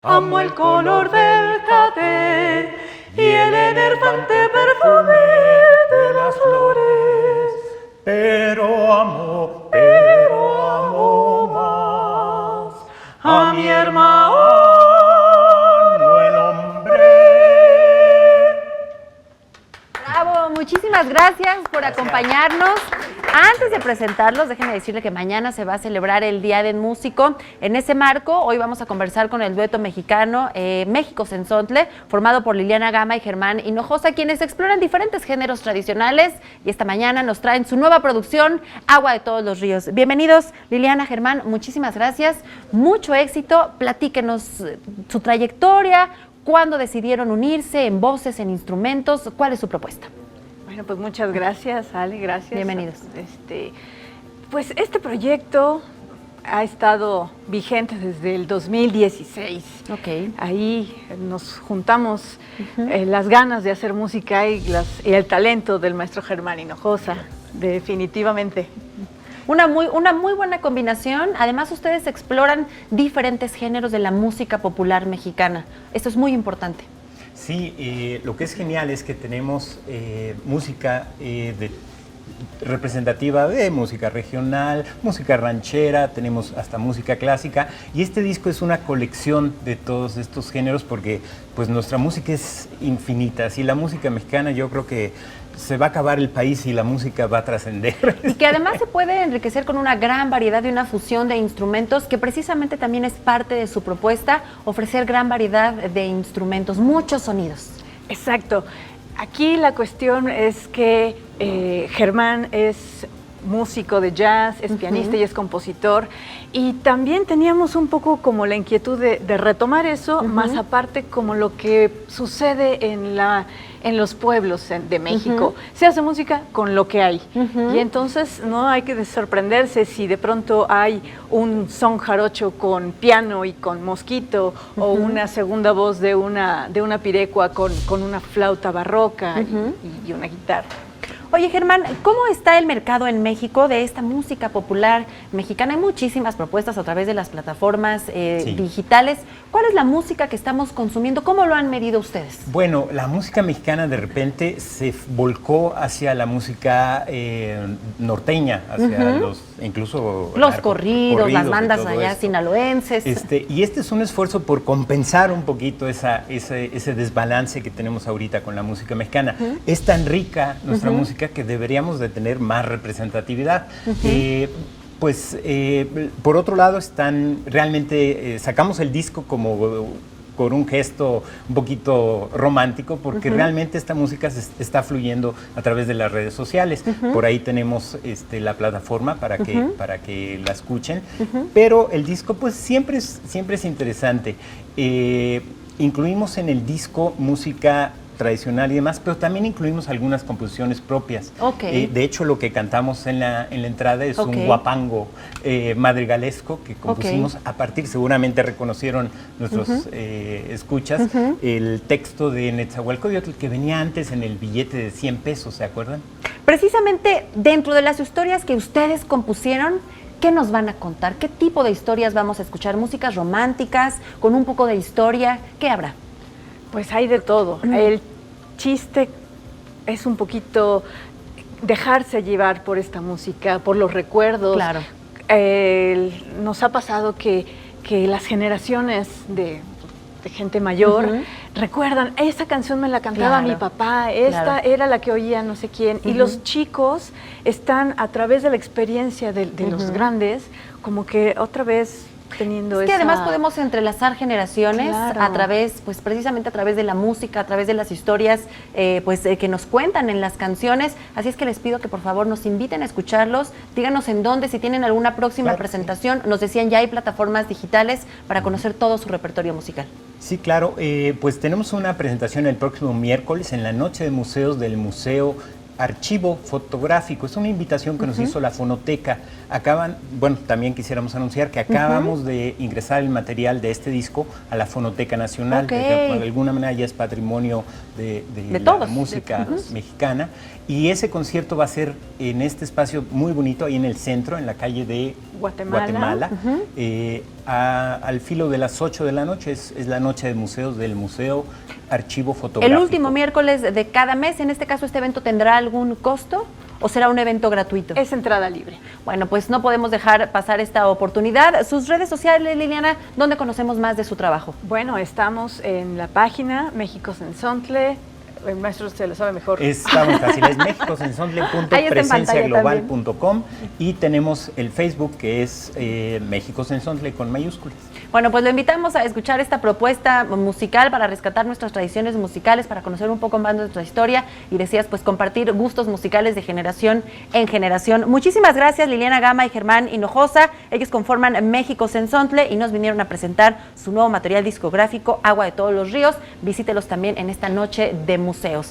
Amo el color del café y el enervante perfume de las flores, pero amo más a mi hermano el hombre. Bravo, muchísimas gracias por acompañarnos. Antes de presentarlos, déjenme decirle que mañana se va a celebrar el Día del Músico. En ese marco, hoy vamos a conversar con el dueto mexicano México Senzontle, formado por Liliana Gama y Germán Hinojosa, quienes exploran diferentes géneros tradicionales y esta mañana nos traen su nueva producción, Agua de todos los ríos. Bienvenidos, Liliana, Germán, muchísimas gracias, mucho éxito. Platíquenos su trayectoria, cuándo decidieron unirse, en voces, en instrumentos, ¿cuál es su propuesta? Bueno, pues muchas gracias, Ale, gracias. Bienvenidos. Pues este proyecto ha estado vigente desde el 2016. Ok. Ahí nos juntamos las ganas de hacer música y el talento del maestro Germán Hinojosa, definitivamente. Una muy buena combinación. Además, ustedes exploran diferentes géneros de la música popular mexicana. Esto es muy importante. Sí, lo que es genial es que tenemos música representativa de música regional, música ranchera, tenemos hasta música clásica, y este disco es una colección de todos estos géneros porque pues nuestra música es infinita. Así la música mexicana, yo creo que se va a acabar el país y la música va a trascender. Y que además se puede enriquecer con una gran variedad y una fusión de instrumentos, que precisamente también es parte de su propuesta, ofrecer gran variedad de instrumentos, muchos sonidos. Exacto. Aquí la cuestión es que Germán es músico de jazz, es pianista y es compositor, y también teníamos un poco como la inquietud de retomar eso, más aparte como lo que sucede en los pueblos de México. Se hace música con lo que hay, y entonces no hay que sorprenderse si de pronto hay un son jarocho con piano y con mosquito, o una segunda voz de una pirecua con una flauta barroca y una guitarra. Oye, Germán, ¿cómo está el mercado en México de esta música popular mexicana? Hay muchísimas propuestas a través de las plataformas digitales. ¿Cuál es la música que estamos consumiendo? ¿Cómo lo han medido ustedes? Bueno, la música mexicana de repente se volcó hacia la música norteña, hacia incluso los corridos, las bandas allá esto. sinaloenses. Y este es un esfuerzo por compensar un poquito ese desbalance que tenemos ahorita con la música mexicana. Es tan rica nuestra música que deberíamos de tener más representatividad. Por otro lado, realmente sacamos el disco como por un gesto un poquito romántico, porque realmente esta música está fluyendo a través de las redes sociales. Por ahí tenemos la plataforma para que la escuchen, pero el disco pues siempre es interesante. Incluimos en el disco música tradicional y demás, pero también incluimos algunas composiciones propias. De hecho, lo que cantamos en la entrada es un guapango madrigalesco que compusimos a partir, seguramente reconocieron nuestros escuchas, el texto de Netzahualcóyotl que venía antes en el billete de 100 pesos, ¿se acuerdan? Precisamente dentro de las historias que ustedes compusieron, ¿qué nos van a contar? ¿Qué tipo de historias vamos a escuchar? ¿Músicas románticas, con un poco de historia? ¿Qué habrá? Pues hay de todo. El chiste es un poquito dejarse llevar por esta música, por los recuerdos. Claro. Nos ha pasado que las generaciones de gente mayor recuerdan, esta canción me la cantaba mi papá, esta era la que oía no sé quién. Y los chicos están a través de la experiencia de los grandes, como que otra vez teniendo que además podemos entrelazar generaciones a través, pues precisamente a través de la música, a través de las historias que nos cuentan en las canciones. Así es que les pido que por favor nos inviten a escucharlos, díganos en dónde, si tienen alguna próxima presentación. Nos decían, ya hay plataformas digitales para conocer todo su repertorio musical. Sí, claro, pues tenemos una presentación el próximo miércoles en la Noche de Museos del Museo Archivo Fotográfico. Es una invitación que nos hizo la Fonoteca. También quisiéramos anunciar que acabamos de ingresar el material de este disco a la Fonoteca Nacional, que de alguna manera ya es patrimonio de la música mexicana. Y ese concierto va a ser en este espacio muy bonito, ahí en el centro, en la calle de Guatemala. al filo de las 8 de la noche. Es la noche de museos del Museo Archivo Fotográfico. El último miércoles de cada mes. En este caso, ¿este evento tendrá algún costo o será un evento gratuito? Es entrada libre. Bueno, pues no podemos dejar pasar esta oportunidad. Sus redes sociales, Liliana, ¿dónde conocemos más de su trabajo? Bueno, estamos en la página México Sensontle. El maestro se lo sabe mejor. Está muy fácil, es mexicosensontle.presenciaglobal.com y tenemos el Facebook que es México Sensontle con mayúsculas. Bueno, pues lo invitamos a escuchar esta propuesta musical para rescatar nuestras tradiciones musicales, para conocer un poco más de nuestra historia y decías, pues compartir gustos musicales de generación en generación. Muchísimas gracias, Liliana Gama y Germán Hinojosa. Ellos conforman México Sensontle y nos vinieron a presentar su nuevo material discográfico, Agua de Todos los Ríos. Visítelos también en esta noche de museos.